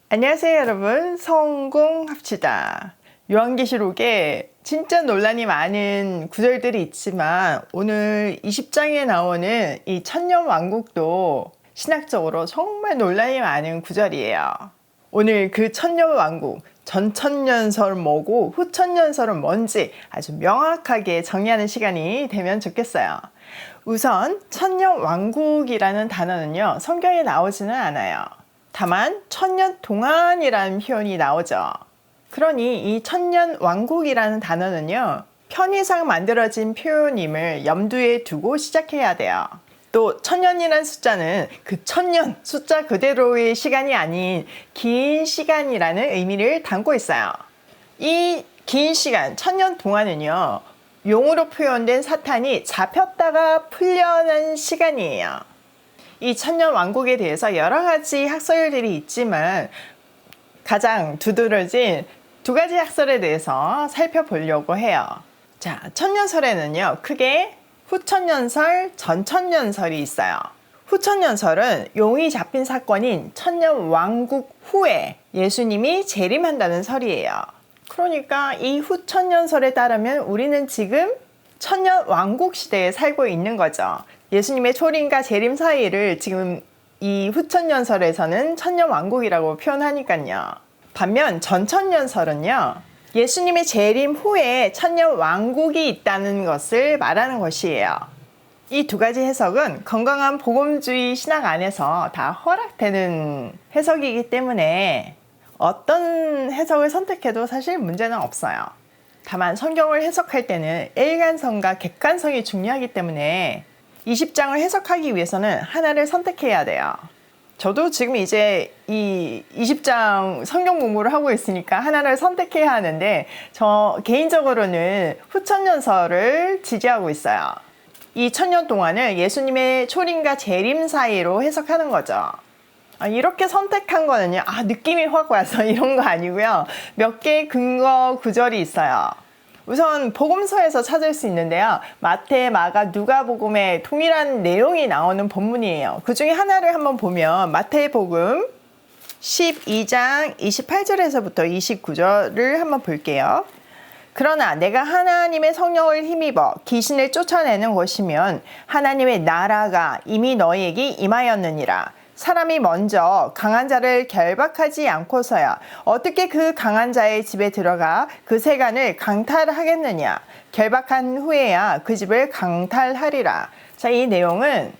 안녕하세요 여러분, 성공합시다. 요한계시록에 진짜 논란이 많은 구절들이 있지만 오늘 20장에 나오는 이 천년왕국도 신학적으로 정말 논란이 많은 구절이에요. 오늘 그 천년왕국, 전천년설은 뭐고 후천년설은 뭔지 아주 명확하게 정리하는 시간이 되면 좋겠어요. 우선 천년왕국이라는 단어는요, 성경에 나오지는 않아요. 다만 천년 동안이라는 표현이 나오죠. 그러니 이 천년왕국이라는 단어는요, 편의상 만들어진 표현임을 염두에 두고 시작해야 돼요. 또 천년이라는 숫자는 그 천년 숫자 그대로의 시간이 아닌 긴 시간이라는 의미를 담고 있어요. 이 긴 시간, 천년 동안은요, 용으로 표현된 사탄이 잡혔다가 풀려난 시간이에요. 이 천년왕국에 대해서 여러 가지 학설들이 있지만 가장 두드러진 두 가지 학설에 대해서 살펴보려고 해요. 자, 천년설에는요, 크게 후천년설, 전천년설이 있어요. 후천년설은 용이 잡힌 사건인 천년왕국 후에 예수님이 재림한다는 설이에요. 그러니까 이 후천년설에 따르면 우리는 지금 천년왕국 시대에 살고 있는 거죠. 예수님의 초림과 재림 사이를 지금 이 후천년설에서는 천년왕국이라고 표현하니까요. 반면 전천년설은요, 예수님의 재림 후에 천년왕국이 있다는 것을 말하는 것이에요. 이 두 가지 해석은 건강한 복음주의 신학 안에서 다 허락되는 해석이기 때문에 어떤 해석을 선택해도 사실 문제는 없어요. 다만 성경을 해석할 때는 일관성과 객관성이 중요하기 때문에 20장을 해석하기 위해서는 하나를 선택해야 돼요. 저도 지금 이제 이 20장 성경 공부를 하고 있으니까 하나를 선택해야 하는데 저 개인적으로는 후천년설을 지지하고 있어요. 이 천년 동안을 예수님의 초림과 재림 사이로 해석하는 거죠. 이렇게 선택한 거는요, 느낌이 확 와서 이런 거 아니고요. 몇 개의 근거 구절이 있어요. 우선 복음서에서 찾을 수 있는데요, 마태, 마가, 누가복음에 동일한 내용이 나오는 본문이에요. 그 중에 하나를 한번 보면 마태복음 12장 28절에서부터 29절을 한번 볼게요. 그러나 내가 하나님의 성령을 힘입어 귀신을 쫓아내는 것이면 하나님의 나라가 이미 너희에게 임하였느니라. 사람이 먼저 강한 자를 결박하지 않고서야 어떻게 그 강한 자의 집에 들어가 그 세간을 강탈하겠느냐. 결박한 후에야 그 집을 강탈하리라. 자, 이 내용은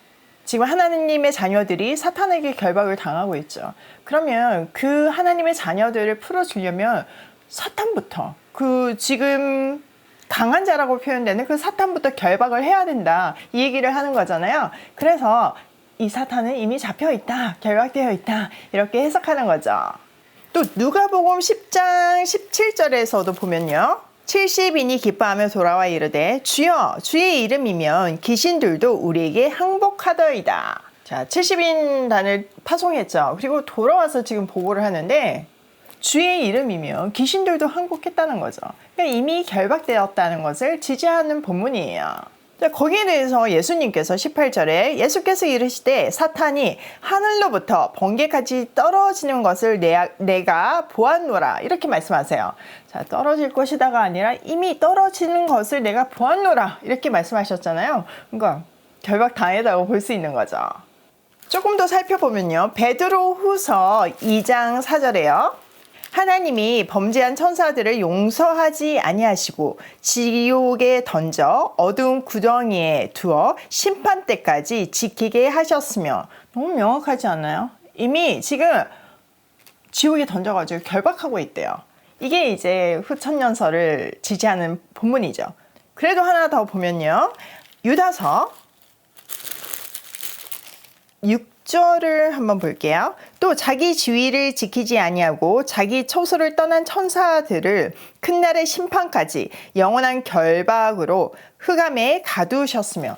지금 하나님의 자녀들이 사탄에게 결박을 당하고 있죠. 그러면 그 하나님의 자녀들을 풀어주려면 사탄부터, 그 지금 강한 자라고 표현되는 그 사탄부터 결박을 해야 된다, 이 얘기를 하는 거잖아요. 그래서 이 사탄은 이미 잡혀 있다, 결박되어 있다, 이렇게 해석하는 거죠. 또 누가복음 10장 17절에서도 보면요, 70인이 기뻐하며 돌아와 이르되 주여 주의 이름이면 귀신들도 우리에게 항복하더이다. 자, 70인단을 파송했죠. 그리고 돌아와서 지금 보고를 하는데 주의 이름이면 귀신들도 항복했다는 거죠. 그러니까 이미 결박되었다는 것을 지지하는 본문이에요. 거기에 대해서 예수님께서 18절에 예수께서 이르시되 사탄이 하늘로부터 번개같이 떨어지는 것을 내가 보았노라, 이렇게 말씀하세요. 자, 떨어질 것이다가 아니라 이미 떨어지는 것을 내가 보았노라, 이렇게 말씀하셨잖아요. 그러니까 결박 당했다고 볼 수 있는 거죠. 조금 더 살펴보면요, 베드로후서 2장 4절에요. 하나님이 범죄한 천사들을 용서하지 아니하시고 지옥에 던져 어두운 구덩이에 두어 심판 때까지 지키게 하셨으며. 너무 명확하지 않나요? 이미 지금 지옥에 던져가지고 결박하고 있대요. 이게 이제 후천년설을 지지하는 본문이죠. 그래도 하나 더 보면요, 유다서 6절을 한번 볼게요. 또 자기 지위를 지키지 아니하고 자기 처소를 떠난 천사들을 큰 날의 심판까지 영원한 결박으로 흑암에 가두셨으며.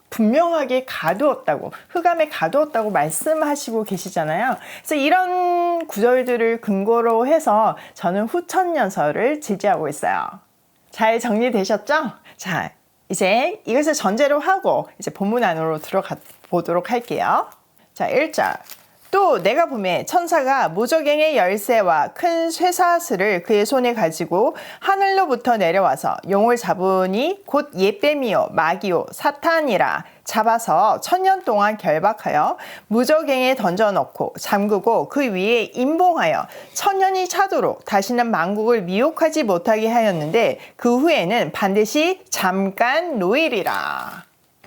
분명하게 가두었다고, 흑암에 가두었다고 말씀하시고 계시잖아요. 그래서 이런 구절들을 근거로 해서 저는 후천년설을 지지하고 있어요. 잘 정리되셨죠? 자, 이제 이것을 전제로 하고 이제 본문 안으로 들어가 보도록 할게요. 자, 1절. 또 내가 보매 천사가 무저갱의 열쇠와 큰 쇠사슬을 그의 손에 가지고 하늘로부터 내려와서 용을 잡으니 곧 옛뱀이요 마귀요 사탄이라 잡아서 1000년 동안 결박하여 무저갱에 던져넣고 잠그고 그 위에 임봉하여 1000년이 차도록 다시는 만국을 미혹하지 못하게 하였는데 그 후에는 반드시 잠깐 놓이리라.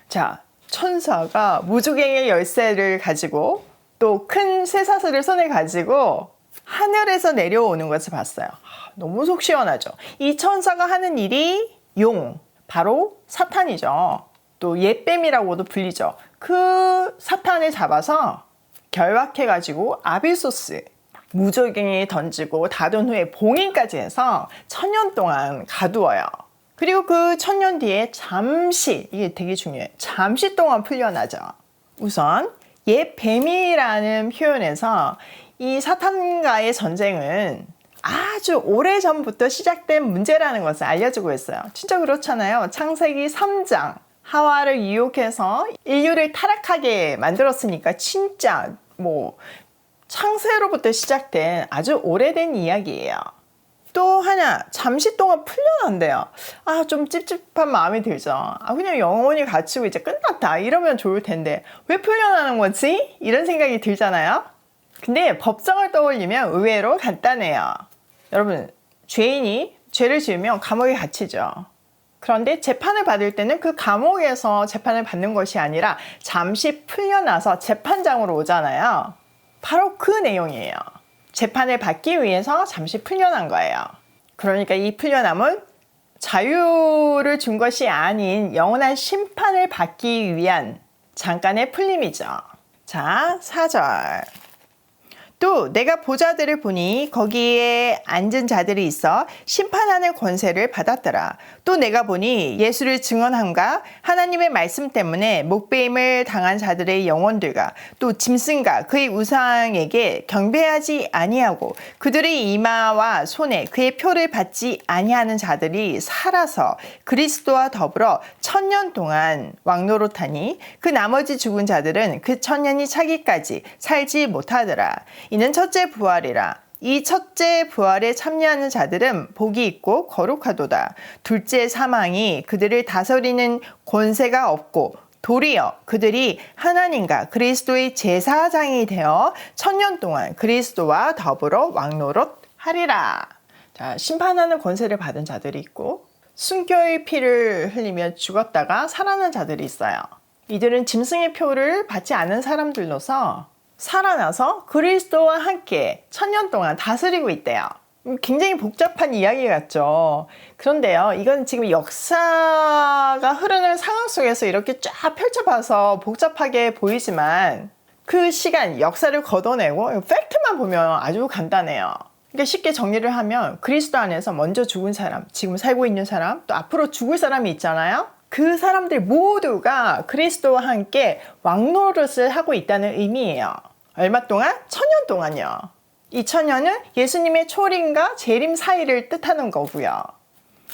자, 천사가 무저갱의 열쇠를 가지고 또 큰 쇠사슬을 손에 가지고 하늘에서 내려오는 것을 봤어요. 너무 속 시원하죠. 이 천사가 하는 일이 용, 바로 사탄이죠. 또 옛뱀이라고도 불리죠. 그 사탄을 잡아서 결박해가지고 아빌소스, 무저갱에 던지고 다둔 후에 봉인까지 해서 1000년 동안 가두어요. 그리고 그 1000년 뒤에 잠시, 이게 되게 중요해요. 잠시 동안 풀려나죠. 우선 옛뱀이라는 표현에서 이 사탄과의 전쟁은 아주 오래전부터 시작된 문제라는 것을 알려주고 있어요. 진짜 그렇잖아요. 창세기 3장 하와를 유혹해서 인류를 타락하게 만들었으니까 진짜 창세로부터 시작된 아주 오래된 이야기예요. 또 하나, 잠시 동안 풀려난대요. 좀 찝찝한 마음이 들죠. 그냥 영원히 갇히고 이제 끝났다 이러면 좋을 텐데 왜 풀려나는 거지? 이런 생각이 들잖아요. 근데 법정을 떠올리면 의외로 간단해요. 여러분, 죄인이 죄를 지으면 감옥에 갇히죠. 그런데 재판을 받을 때는 그 감옥에서 재판을 받는 것이 아니라 잠시 풀려나서 재판장으로 오잖아요. 바로 그 내용이에요. 재판을 받기 위해서 잠시 풀려난 거예요. 그러니까 이 풀려남은 자유를 준 것이 아닌 영원한 심판을 받기 위한 잠깐의 풀림이죠. 자, 4절. 또 내가 보좌들을 보니 거기에 앉은 자들이 있어 심판하는 권세를 받았더라. 또 내가 보니 예수를 증언함과 하나님의 말씀 때문에 목배임을 당한 자들의 영혼들과 또 짐승과 그의 우상에게 경배하지 아니하고 그들의 이마와 손에 그의 표를 받지 아니하는 자들이 살아서 그리스도와 더불어 1000년 동안 왕노릇하니 그 나머지 죽은 자들은 그 1000년이 차기까지 살지 못하더라. 이는 첫째 부활이라. 이 첫째 부활에 참여하는 자들은 복이 있고 거룩하도다. 둘째 사망이 그들을 다스리는 권세가 없고 도리어 그들이 하나님과 그리스도의 제사장이 되어 1000년 동안 그리스도와 더불어 왕노릇하리라. 자, 심판하는 권세를 받은 자들이 있고 순교의 피를 흘리며 죽었다가 살아난 자들이 있어요. 이들은 짐승의 표를 받지 않은 사람들로서 살아나서 그리스도와 함께 1000년 동안 다스리고 있대요. 굉장히 복잡한 이야기 같죠. 그런데요, 이건 지금 역사가 흐르는 상황 속에서 이렇게 쫙 펼쳐봐서 복잡하게 보이지만 그 시간, 역사를 걷어내고 팩트만 보면 아주 간단해요. 그러니까 쉽게 정리를 하면 그리스도 안에서 먼저 죽은 사람, 지금 살고 있는 사람, 또 앞으로 죽을 사람이 있잖아요. 그 사람들 모두가 그리스도와 함께 왕노릇을 하고 있다는 의미예요. 얼마 동안? 1000년 동안요. 이 1000년은 예수님의 초림과 재림 사이를 뜻하는 거고요.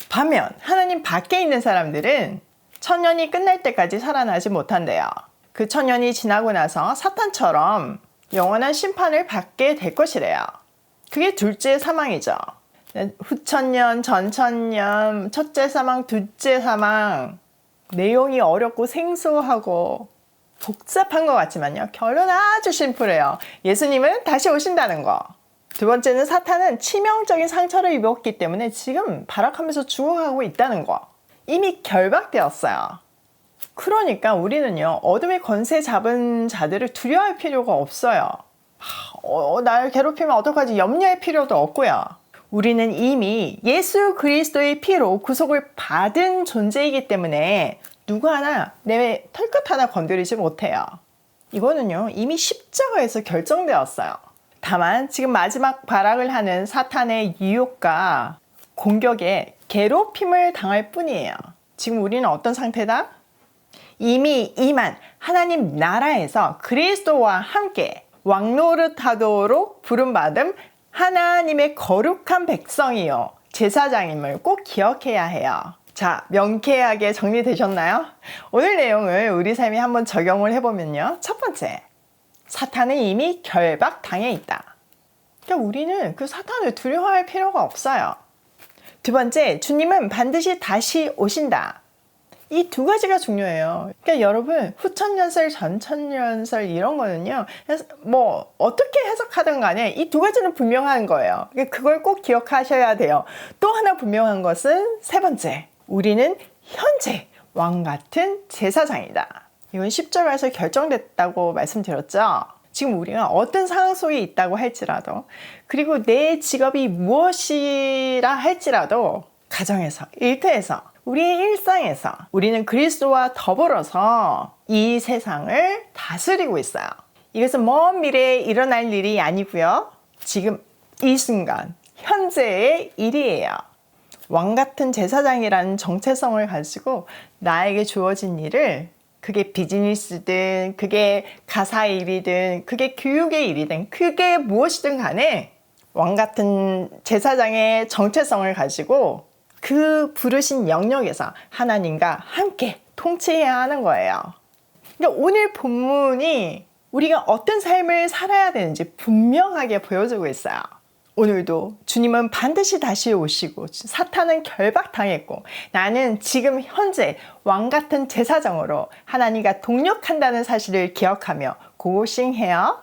반면 하나님 밖에 있는 사람들은 1000년이 끝날 때까지 살아나지 못한대요. 그 1000년이 지나고 나서 사탄처럼 영원한 심판을 받게 될 것이래요. 그게 둘째 사망이죠. 후천년, 전천년, 첫째 사망, 둘째 사망. 내용이 어렵고 생소하고 복잡한 것 같지만요. 결론 아주 심플해요. 예수님은 다시 오신다는 거. 두 번째는 사탄은 치명적인 상처를 입었기 때문에 지금 발악하면서 죽어가고 있다는 거. 이미 결박되었어요. 그러니까 우리는요. 어둠의 권세 잡은 자들을 두려워할 필요가 없어요. 날 괴롭히면 어떡하지? 염려할 필요도 없고요. 우리는 이미 예수 그리스도의 피로 구속을 받은 존재이기 때문에 누구 하나 내 털끝 하나 건드리지 못해요. 이거는요 이미 십자가에서 결정되었어요. 다만 지금 마지막 발악을 하는 사탄의 유혹과 공격에 괴롭힘을 당할 뿐이에요. 지금 우리는 어떤 상태다? 이미 임한 하나님 나라에서 그리스도와 함께 왕노릇하도록 부름받은 하나님의 거룩한 백성이요 제사장임을 꼭 기억해야 해요. 자, 명쾌하게 정리되셨나요? 오늘 내용을 우리 삶에 한번 적용을 해보면요. 첫 번째, 사탄은 이미 결박당해 있다. 그러니까 우리는 그 사탄을 두려워할 필요가 없어요. 두 번째, 주님은 반드시 다시 오신다. 이 두 가지가 중요해요. 그러니까 여러분, 후천년설, 전천년설 이런 거는요, 뭐 어떻게 해석하든 간에 이 두 가지는 분명한 거예요. 그러니까 그걸 꼭 기억하셔야 돼요. 또 하나 분명한 것은 세 번째, 우리는 현재 왕 같은 제사장이다. 이건 10절에서 결정됐다고 말씀드렸죠. 지금 우리가 어떤 상황 속에 있다고 할지라도, 그리고 내 직업이 무엇이라 할지라도, 가정에서, 일터에서, 우리의 일상에서 우리는 그리스도와 더불어서 이 세상을 다스리고 있어요. 이것은 먼 미래에 일어날 일이 아니고요. 지금 이 순간, 현재의 일이에요. 왕 같은 제사장이라는 정체성을 가지고 나에게 주어진 일을, 그게 비즈니스든 그게 가사 일이든 그게 교육의 일이든 그게 무엇이든 간에 왕 같은 제사장의 정체성을 가지고 그 부르신 영역에서 하나님과 함께 통치해야 하는 거예요. 그러니까 오늘 본문이 우리가 어떤 삶을 살아야 되는지 분명하게 보여주고 있어요. 오늘도 주님은 반드시 다시 오시고 사탄은 결박당했고 나는 지금 현재 왕 같은 제사장으로 하나님과 동역한다는 사실을 기억하며 고싱해요.